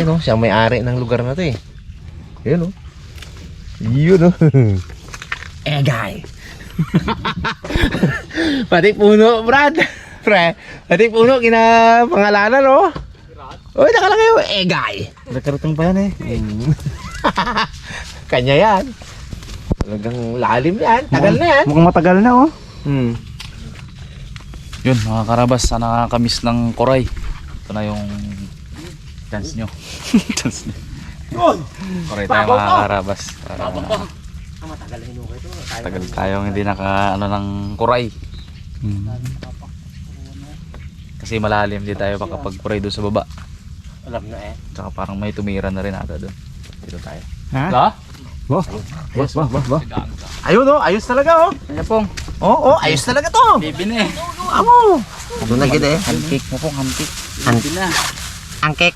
natin, no? Siya may-ari ng lugar na to eh. Yun, no? Yun, no? Egay! Pati puno, Brad! Pre, pati puno, kinapangalanan, no? Uy, nakalagay yung Egay! Nagkarutong pa yan eh. Kanya yan. Talagang lalim yan. Tagal na yan. Mukhang matagal na oh. Yun mga karabas, sana nakakamiss ng koray. Ito na yung chance nyo. Chance nyo. Koray tayo mga karabas. Matagal na hinukay ito. Tagal tayong hindi naka ano ng koray. Kasi malalim, hindi tayo makapag-koray doon sa baba. Alam na eh. Tsaka parang may tumira na rin ata doon. Dito tayo. Ha? Wala? Boss. Boss. Ayun, no? Ayos talaga, oh. Ano pong? Oo, ayos talaga to. Bibi na eh. Amo. Doon na gid eh. Handcake mo pong, handcake. Ang- Bibi na. Angkek.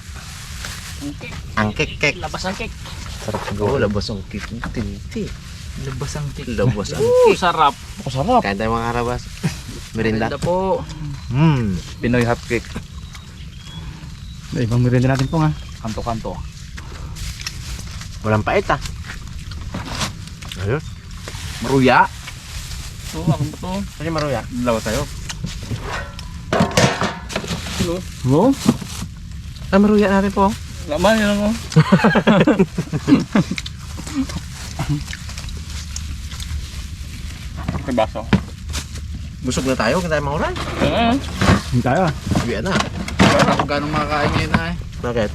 Handcake. Angkek-kek. Labas ang cake. Sarap siguro. Labas ang cake. Tinti. Labas ang cake. Labas ang cake. Sarap. Ako sarap. Kain tayo mga karabas. Merinda. Merinda po. Pinoy hot cake. Ibang merienda natin po nga. Kanto-kanto. Walang pait ah. Ayun. Maruya. Ito, ako ba ito? Kasi maruya. Dalawa tayo. Oo. Ah, maruya natin po. Laman yun ako. May baso. Busog na tayo. Kaya tayo mahuran. Hindi tayo. Uwian na. Parang ako gano'ng makakain ngayon na eh. Bakit?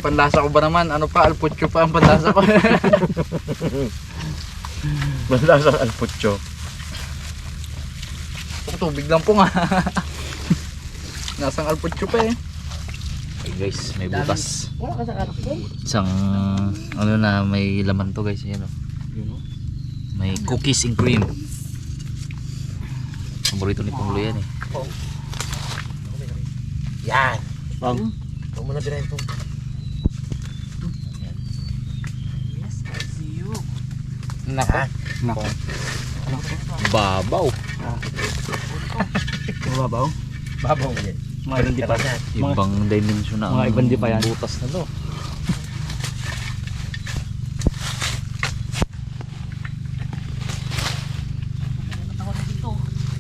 Panlasa ko ba naman? Ano pa? Alputyo pa ang panlasa ko. Malasang alputyo. Tubig lang po nga. Nasang alputyo pa eh. Hey guys, may butas. Isang ano na may laman to guys. Yan, oh. May cookies and cream. Paborito ni Punglo yan eh. Yan. Pang. Huwag mo na birahin po. Nako. Nako. Babaw. Mababaw. Babaw mo yan. Mga ibang di pa. Ibang dimension na mga ibang di pa yan. butas na to.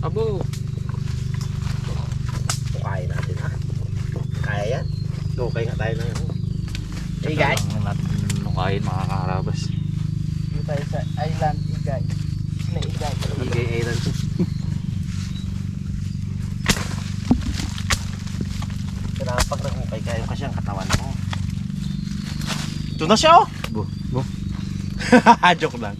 Abo. Kaya natin ha. Kaya yan. Okay nga tayo na yun. Hey guys. Kailangan natin nukain mga karabas. Dito tayo sa Island Igay. Na Igay. Igay Island to. Kailangan pag nagukay kayo kasi ang katawan mo. Ito na siya oh. Bo. Joke lang.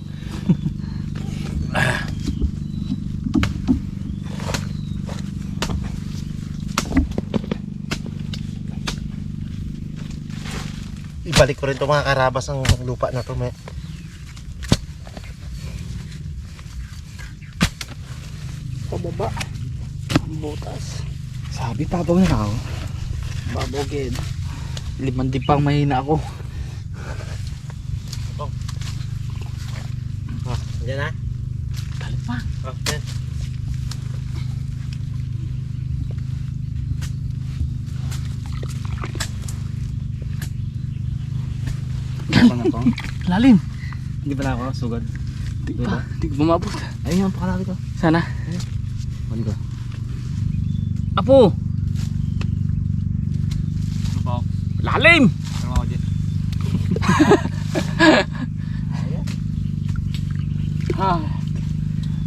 Ibalik ko rin itong mga karabas ang lupa na to, may. Pababa. Ang butas. Sabi tabaw na ako. Babogid. 5 pang mahina ako. Oh, andyan na. Dali pa. Oh, yan. Ano na pang? Lalim. Hindi pa na ako sugad. Di pa. Di ko bumabot. Ayun yung pakalaki to. Sana. Ano ko? Apo. Lalim.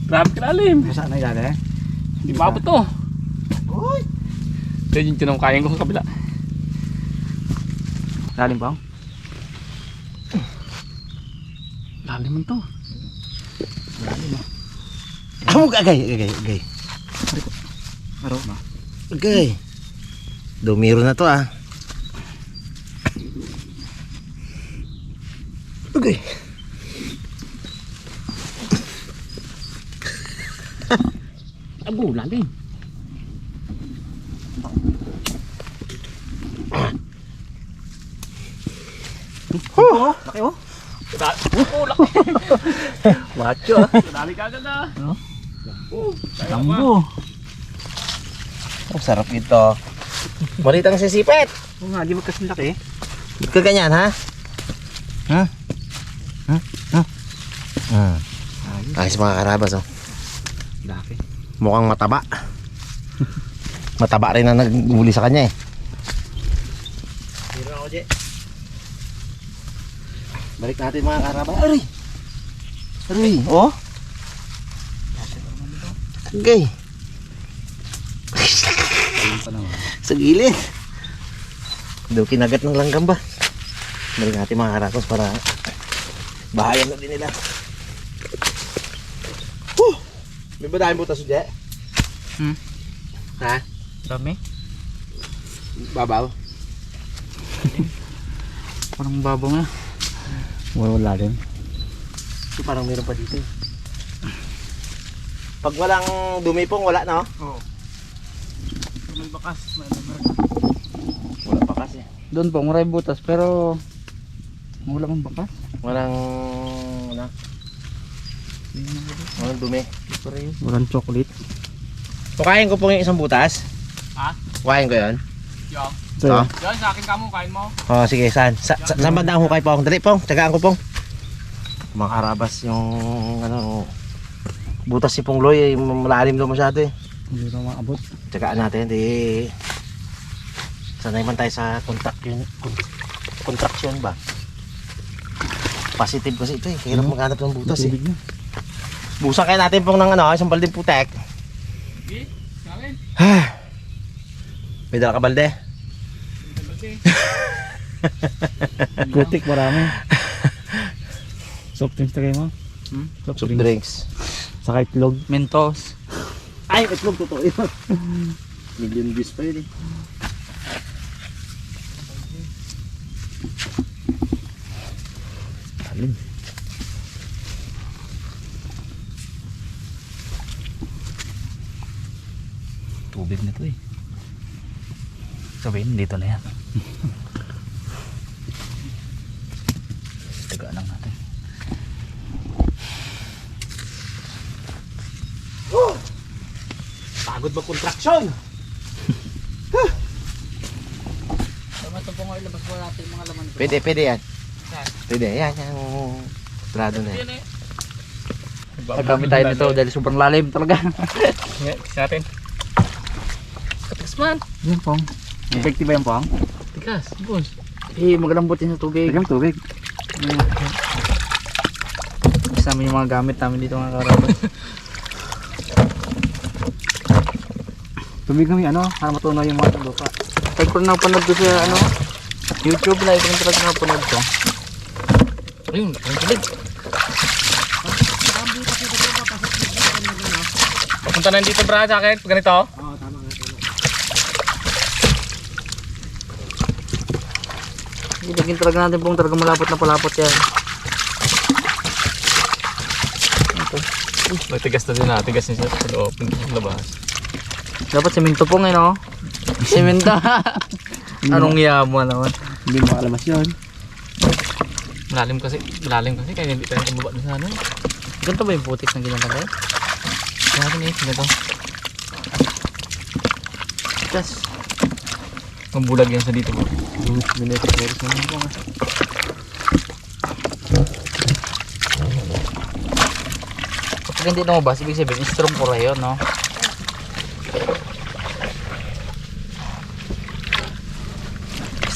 Grabe ka lalim. Saan na yan eh? Di bumabot to. Uy! Ito yung tinangkayan ko sa kabila. Lalim pang? Lalim man to. Amo agay. Aro na. Agay. Dumiro na to ah. Agay. Abo, lalim. Laki oh. Macho ah. Dali ka agad na. Tambo. Oh, sarap ito. Malitang sisipet. Oo nga, di mo kasi laki eh. Ba't ka ganyan, ha? Ayos mga karabas, oh. Laki. Mukhang mataba. Mataba rin na naghuli sa kanya, eh. Hiro ako, Je. Balik natin mga karabas. Aray! Aray, oh. Okay. Sa gilid. Daw kinagat ng langgam ba? Balik natin mga karakos para bahayan na din nila. May ba dahil butas, Je? Ha? Dami. Babaw? Parang babaw nga. Wala din. So, parang meron pa dito, eh. Pag walang dumi pong wala na, oh. Oo. May bakas. Wala pa kasi. Doon po, maray butas pero wala kang bakas. Walang walang dumi. Walang chocolate. Pukain ko pong yung isang butas. Ha? Pukain ko yun. Yo. So, Oh. Yan, sa akin ka mo, kain mo. Oh, sige, saan? Saan banda ang hukay pong? Dali pong, tsagaan ko pong. Mga karabas yung ano, butas si Pongloy, eh, malalim daw masyado, eh. hindi na maabot. Tsagaan natin, di sanay man tayo sa contraction ba? Positive kasi ito, eh. Hirap maghanap ng butas, eh. Tubig na. Busan kaya natin pong ng ano, isang baldeng putek. Sige, sa akin. May dala ka balde? Putik marami. Soft drinks na kayo mo? Soft drinks. Saka itlog. Mentos. Ay, itlog, totoo yun. Million views pa yun, eh. Alin. Tubig na to eh. Sabihin dito na yan. Tagaan lang natin. Pagod ba contraction? Tama ito po nga ilabas ko natin yung mga laman ko. Pwede yan. Pwede, yan, yung trado na yan. Nagamit tayo nito dahil sobrang lalim talaga. Sa atin. Katigas man. Yan pong. Effective ba yan pong? Tigas, boss. Eh, magalambot yan sa tubig. Lagyan tubig. Tapos namin yung mga gamit namin dito mga karabas. Tubig kami ano, para matunaw yung mga lupa. Pag ko napanood ko sa ano, YouTube live ko talaga napanood ko. Ayun, ang tulig. Papunta na dito, bra, sa akin. Pag ganito. Ilagin talaga natin pong talaga malapot na palapot yan. Ito. Matigas na din na. Tigas niya sa loob. Sa labas. Dapat semento po ngayon, no? Semento. Anong yaman naman? Hindi makalabas yun. Malalim kasi. Kaya hindi tayo tumaba na sa ano. Ganito ba yung putik na ginagawa? Sa akin eh. Ganito. Tigas. Mabulag yan sa dito mo. Kapag hindi lumabas, ibig sabihin, strong pura yun, no?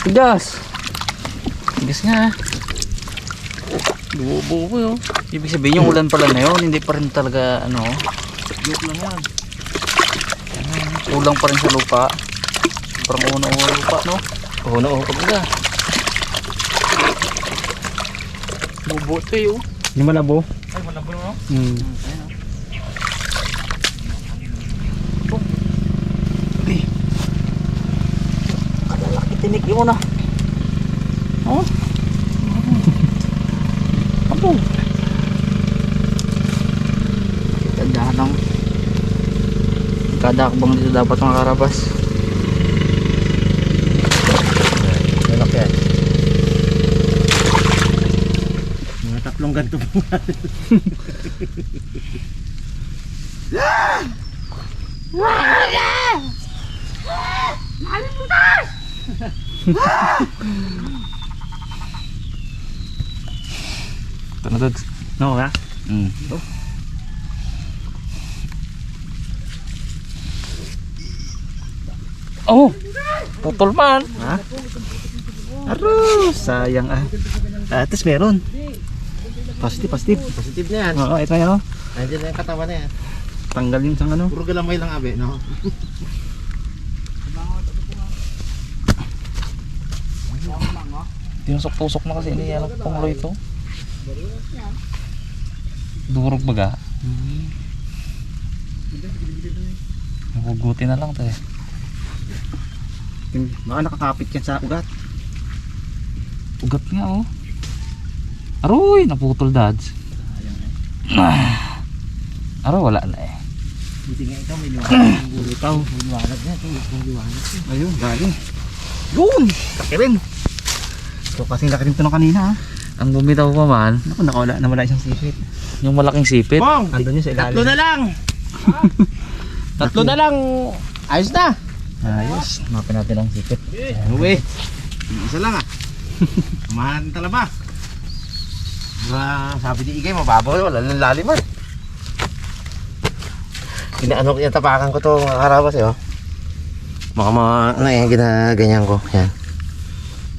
Tigas! Tigas nga. Buo-buo ko yun. Ibig sabihin, yung ulan pala na yun, hindi pa rin talaga, ano, Joke lang yan. kulang pa rin sa lupa. Parang una-una lupa, no? Oo, no, kapag Bubo ito yun. Hindi malabo. Ay, malabo no? Tinik yun na. Oh. Apo. Tandahan lang. Kada akbang dito dapat mga karabas. Malaki yan. Mga tatlong ganito po natin. Dudes. No, ha? Oh! Putol man! Aro, sayang ah. At least meron. Positive, positive. Positive na yan. Oo, ito yan oh. Nandiyan na yung katawan na yan. Tanggal yung sang ano. Puro galamay lang abe, no? Tinusok-tusok na kasi ini ano panglo ito. Durog baga. Naguguti na lang tayo. Baka nakakapit yan sa ugat. Ugat nga oh. Aroy, naputol dads. Aro wala na eh. Buti nga ikaw, may liwanag. Ikaw. May liwanag na ito. May liwanag. Ayun, galing. Yun! Laki rin. So kasing laki rin ito nung kanina ha. Ang bumitaw pa man, Naku, nawala isang sipit. yung malaking sipit. Pong! Andun yun sa ilalim. Tatlo na lang! Tatlo na lang! Ayos na! Ayos. Mapin natin ang sipit. Uwi! Isa lang ah. Kumahan talaba. Sabi ni Igay, mababaw. Wala lang lalim ah. Ginaano ko yung tapakan ko to mga karabas eh oh. Ano yan, ginaganyan ko. Yan.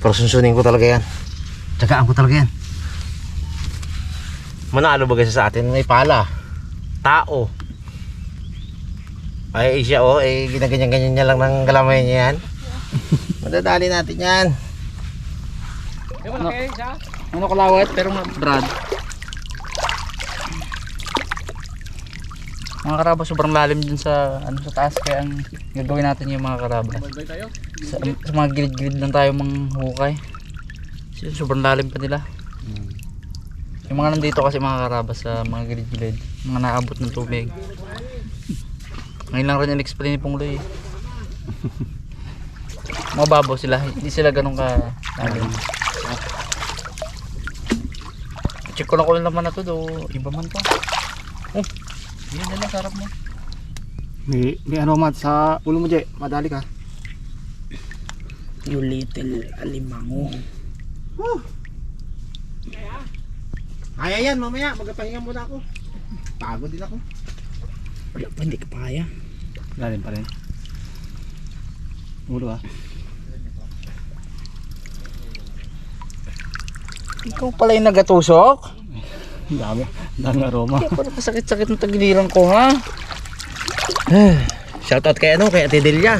Pero sunsunin ko talaga yan. Tsagaan ko talaga yan. Manalo ba kasi sa atin? May pala. Tao. Ay siya oh, eh ginaganyan-ganyan niya lang ng galamay niya yan. Madadali natin yan. Ano kalawat pero Brad. Mga karabas sobrang lalim din sa ano sa taas kaya ang gagawin natin yung mga karabas. Sa mga gilid-gilid lang tayo manghukay. Kasi sobrang lalim pa nila. Yung mga nandito kasi mga karabas sa mga gilid-gilid, mga naabot ng tubig. Ngayon lang rin in-explain ni Pongloy. Mababaw sila, hindi sila ganun ka lalim. Check ko lang naman na to do, iba man to. Oh, yan lang sarap mo. May aroma sa ulo mo, Jay. Madali ka. You little alimango. Kaya yan mamaya, magpapahinga muna ako. Pagod din ako. Wala pa, hindi ka pa kaya. Lalim pa rin. Ulo ah. Ikaw pala yung nagatusok? Ang dami. Ang daming aroma. Kaya parang kasakit-sakit ng tagiliran ko ha. Shoutout kay kay Ate Delia.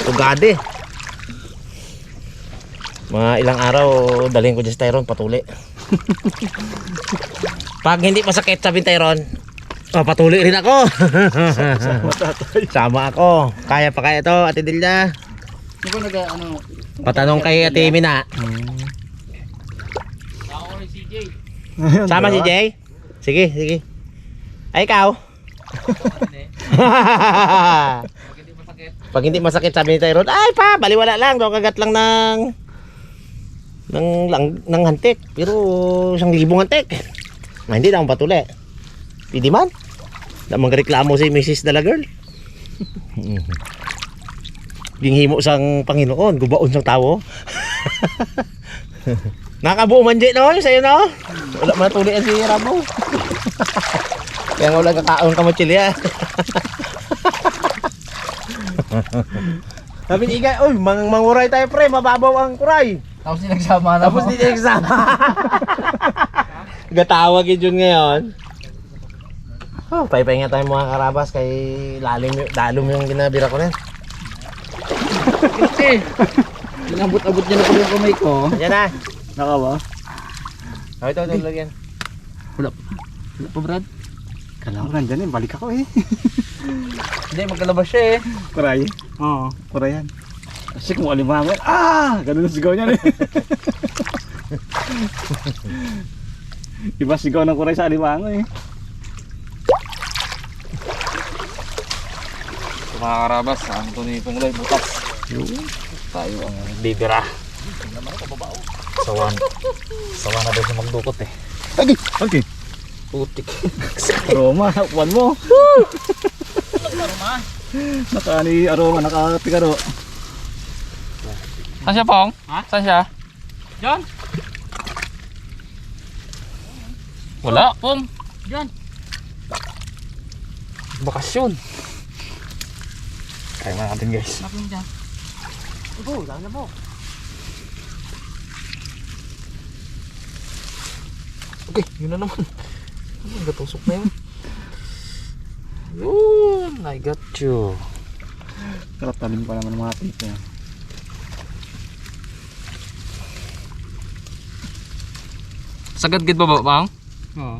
Ugade. Mga ilang araw dalhin ko dyan sa Tyrone patuli. Pag hindi masakit sabi ni Tyrone, patuli rin ako. Sama ako. Kaya pa kaya to Ate Delia. Hindi ko ano. Patanong kay Ate Mina. Sama si Jay? Sige, sige. Ay, ikaw? Pag hindi masakit sabi ni Tyrone, ay pa, baliwala lang. Daw kagat lang ng hantik. Pero 1,000 hantik. Hindi na akong patuli. Pwede man. Damang reklamo si Mrs. Dala Girl. Ginghimo sang Panginoon, gubaon sang tao. Nakabuo man dyan no, sa'yo no? Wala man tulian si Rabo. Kaya nga wala kakaon ka machilya. Sabi ni Igay, uy, manguray tayo pre, mababaw ang kuray. Tapos hindi nagsama na Tapos hindi niya eksama. Gatawag yun ngayon. Oh, paypay nga tayo mga karabas kay lalom yung ginabira ko rin. Kasi, inabot-abot niya na pala yung kamay ko. Yan na. Nakawa? Oh, ito, lagyan. Wala pa Brad. Kala ko nandyan eh. Balik ako eh. Hindi, magkalabas siya eh. Kuray? Oo. Kuray yan. Kasi kung alimango yan. Ah! Ganun ang sigaw niya eh. Iba sigaw ng kuray sa alimango eh. So, mga karabas, ang ito ni Pongloy butas. Tayo ang bibira. Sawan na daw siya magdukot eh. Okay. Okay. Putik. Aroma. Uwan mo. Naka-ani aroma. Naka-pikaro. Saan siya Pong? Ha? Saan siya? John? Wala, Pong. Diyan. Bakasyon. Kaya mga natin guys. Nakin dyan. Oo, dami na po. Okay, yun na naman. Gatusok na yun. Yun, I got you. Pero talim pa naman ng mga pito. Sagad gid ba bang? Oo.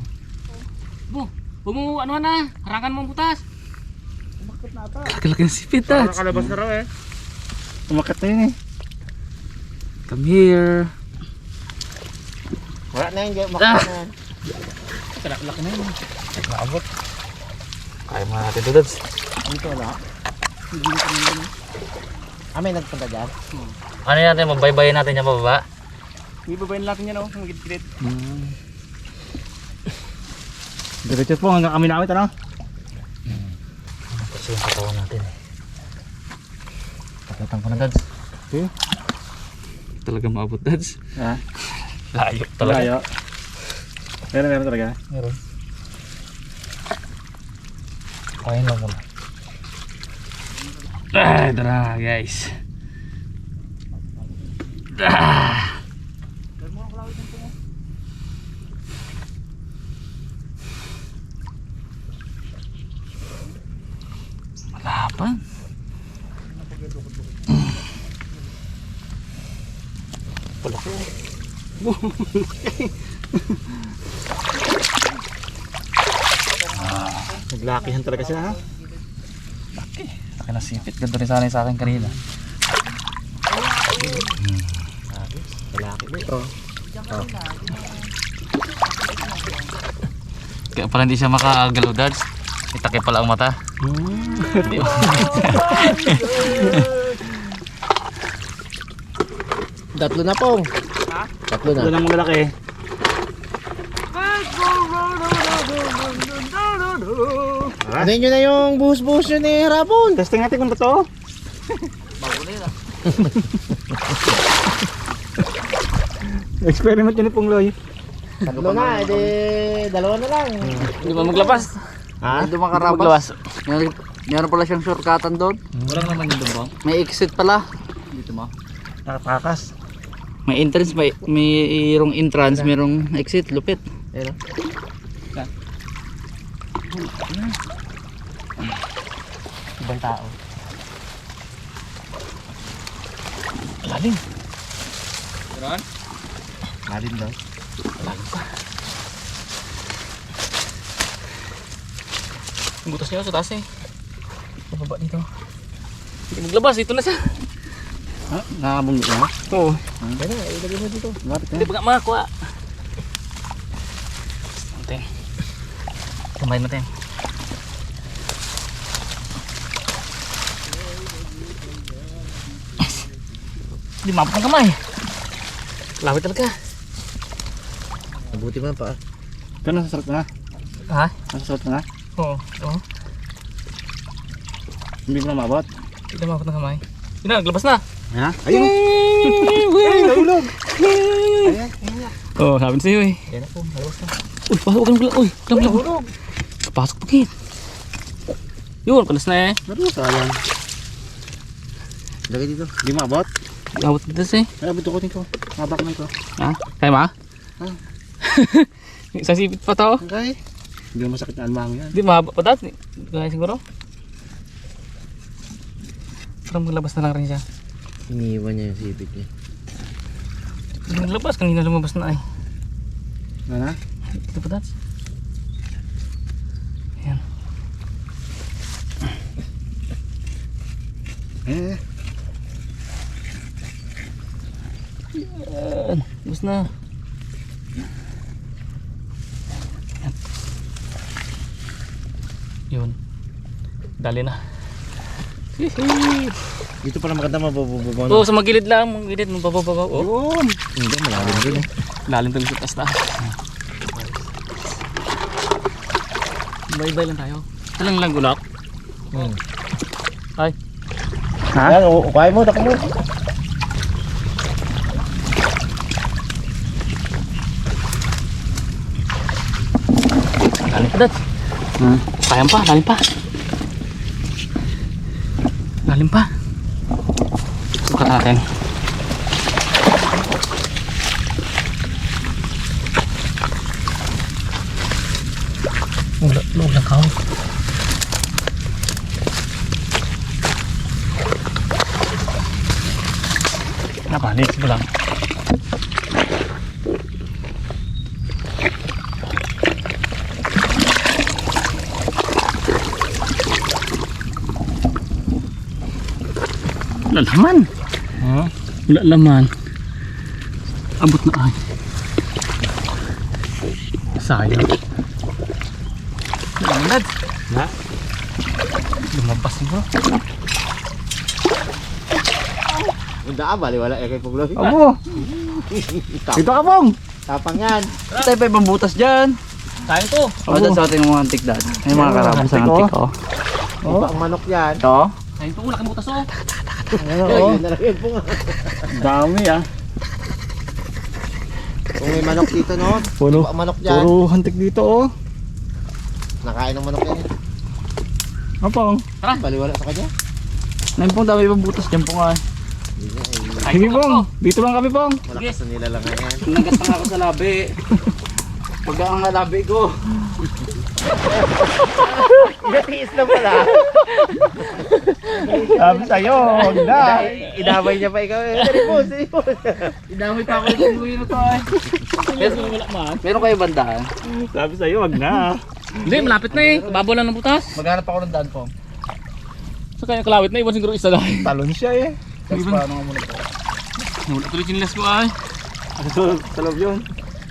Huwag mo ano na, harangan mo ang butas. Umakit na ata. Kakalaki ng sipit, Tats. Nakalabas na raw eh. Umakit na yun eh. Come here. Wala na yun, makita na yan. Kalak-lak na yun. Naabot. Kaya mga natin ito, Dads. Dito wala. May nagpunta dyan. Ano natin, mabaybayin natin yung pababa? Ibabayin natin yan oh, ang git-git. Diretso po hanggang kami nawit ano? Kasi yung katawan natin eh. Pakitan ko na, Dads. Okay. Talaga maabot, Dads. Ha? Layo talaga. Layo. Meron talaga. Meron. Kain lang muna. Ito na guys. Malapan. Wala ko. Naglakihan talaga sila ha? Laki na sipit. Ganito rin sana yung sa akin kanina. Malaki dito. Kaya pala hindi siya makagalaw, Dads. Itakip pala ang mata. Tatlo na pong. Tatlo na. Ito lang malalaki. Ano nyo na yung buhos-buhos nyo ni Rabon? Testing natin kung totoo. Bago na yun ah. Experiment yun ni Pungloy. Tatlo na, edi dalawa na lang. Hindi ba maglabas? Ha? Hindi makarabas. Meron pala siyang shortcutan doon. Walang naman yung dumbang. May exit pala. Dito mo. Nakatakas. May entrance, mayroong entrance, mayroong exit, lupit. Ayun. Ibang tao. Lalim. Lalim daw. Yung butas niya sa taas eh. Pababa dito. Hindi maglabas. Ito na siya. Ha? Nakabungi na? Oo. Kaya na, ilagay mo dito. Lapit Hindi na. ba nga makakuha? Ante. Kumain natin. Hindi mabot ng kamay. Lawit talaga. Mabuti man pa. Ito nasasarap na. Ha? Nasasarap na. Oo. Oo. Hindi ko na maabot. Hindi na mabot ng kamay. Yun na, naglabas na. Ha? Ayun. Ay, nahulog. Oo, sabi na sa'yo eh. Kaya na po, malabas na. Uy, pasok ka lang. Uy, lang. Pasok pagkit. Yun, palas na eh. Naruto sayang. Lagay dito. Hindi maabot. Gawat dito eh. Ay, abot ko ko. Mabak na ko. Ha? Kaya ma? Ha? Sasipit pa to. Okay. Hindi na masakit na almang yan. Hindi, mahaba pa dati. Kaya siguro. Parang maglabas na lang rin siya. Iniiwan niya yung sipit niya. Hindi maglabas, kanina lumabas na ay. Ano na? Ito pa dati. Ayan. Eh. Ayan. Labas na. Ayan. Yun. Dali na. Hihi. Dito pala maganda mabababaw Oo, sa magilid lang. Magilid, mabababaw. Oh. Yun. Hindi, malalim din eh. Lalim talaga sa taas na. Bye-bye lang tayo. Talang lang gulak. Ay. Ha? Yan, ukay mo, dako mo. Lalim pa, Dad. Kayang pa, lalim pa. Lalim pa. Sukat natin. Log lang kao. Napanik mo lang. Wala laman. Wala laman. Abot na ay. Sayang. Wala naman, Dad. Na? Lumabas mo. Unda ka, baliwala kay Pugloy. Abo! Dito ka, Pong! Tapang yan. Tayo pa ibang butas dyan. Sayang to. O, Dad, sa ating mga antik, Dad. May mga karabas ang antik, oh. Iba ang manok yan. Ito. Sayang to, wala kang butas oh. Yun na lang yun po nga. Dami ah. Kung may manok dito, no? Puno. Iba ang manok dyan. Puro hantik dito oh. Nakain ng manok yan. Pong. Baliwala sa kanya. Ngayon pong dami ibang butas dyan po nga. Sige, Pong. Dito lang kami, Pong. Malakas na nila lang yan. Nagas na ako sa labi. Pag ang labi ko. Natiis na pala. Sabi sa'yo, huwag na. Idamay niya pa ikaw. Seripos. Idamay pa ako yung buhay na to eh. Wala man. Meron kayo bandaan? Sabi sa'yo, huwag na. Hindi, malapit na eh. Babaw lang ng butas. Maghanap ako ng daan po. So kaya kalawit na, iwan siguro isa lang. Talon siya eh. Tapos paano nga muna po? Wala tuloy chinelas ko ay. Sa loob yun.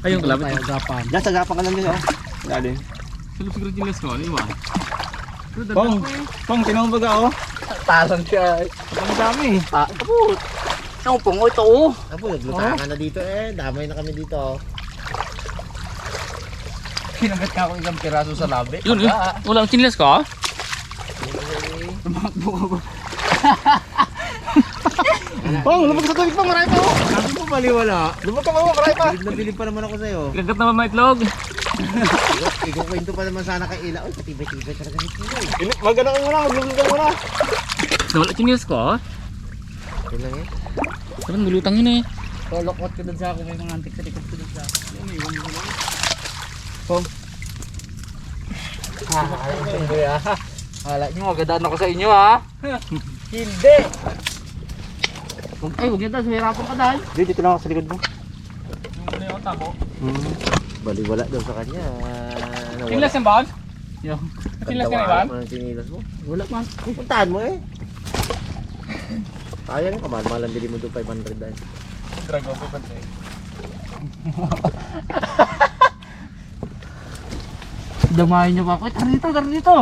Ayun, kalawit. Diyan, sa gapan ka lang din oh. Galing. Salo siguro chinelas ko, ano iwan? Pong, tinawag baga oh. Tasan siya eh. Ang dami. Tapos. Ang pungo ito oh. Apo, naglutangan na dito eh. Damay na kami dito. Kinagat ka ako isang piraso sa labi. Yun, yun. Wala ang chinelas ko ah. Tumakbo ko. Pong, lumag sa tubig, Pong. Marami pa oh. Sabi mo baliwala. Lumag ka mo, marami pa. Bilib na bilib pa naman ako sa'yo. Kagat naman mga itlog. Ikukwento pa naman sana kay Ila. Uy, patibay-tibay talaga ni Tino. Magano ka muna, maglulog ka muna. Wala chinelas ko ah. Yun lang eh. Parang nulutang yun eh. Tolokot ko dun sa ako. May mga antik sa likod ko dun sa ako. Hala nyo, magadaan ako sa inyo ha. Hindi. Ay, huwag nyo tayo. Hirapan ka dahil. Dito lang ako sa likod mo. Yung ano yung tabo. Baliwala daw sa kanya. Chinelas yan ba? Chinelas ka na Ivan? Anong chinilas mo? Wala man. Puntahan mo eh. Sayang ka, mahal-mahal ang bili mo doon 500 dahil. Drago, pipantay. Damahin nyo pa ako. Tara dito, tara dito.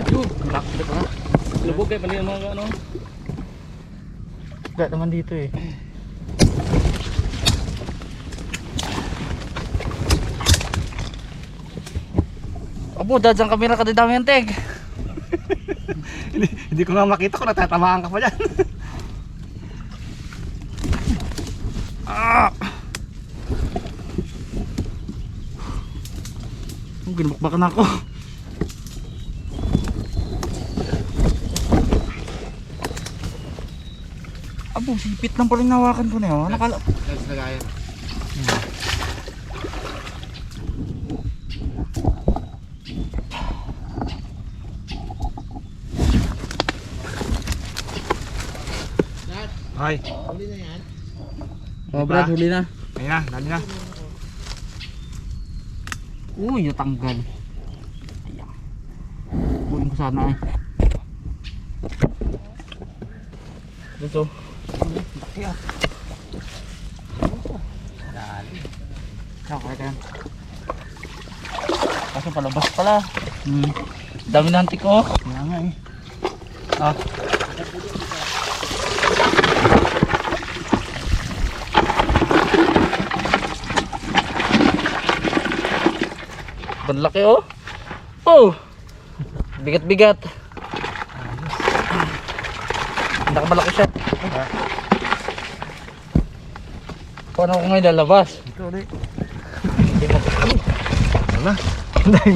Yun, lakbit ha. Lubog kayo pala yung mga ano. Wala naman dito eh. Abo, dadyan kami na kadidami ang teg. Hindi ko nga makita kung natatamaan ka pa dyan. Ginukbakan ako. Abo, sipit lang pala yung nawakan ko na yun. Nakala... Let's lagayan. Ay, Huli na yan. Oh, Brad, huli na. ayun na, dali na. Uy, natanggal. Ayan. Buhin ko sana eh. Dito. Okay ka yan. Kaso palabas pala. Dami na antik oh. Kaya nga eh. Ah. Banlaki oh. Oh. Bigat-bigat. Nakamalaki siya. Paano ko ngayon lalabas? Ito ulit. Wala. Dahil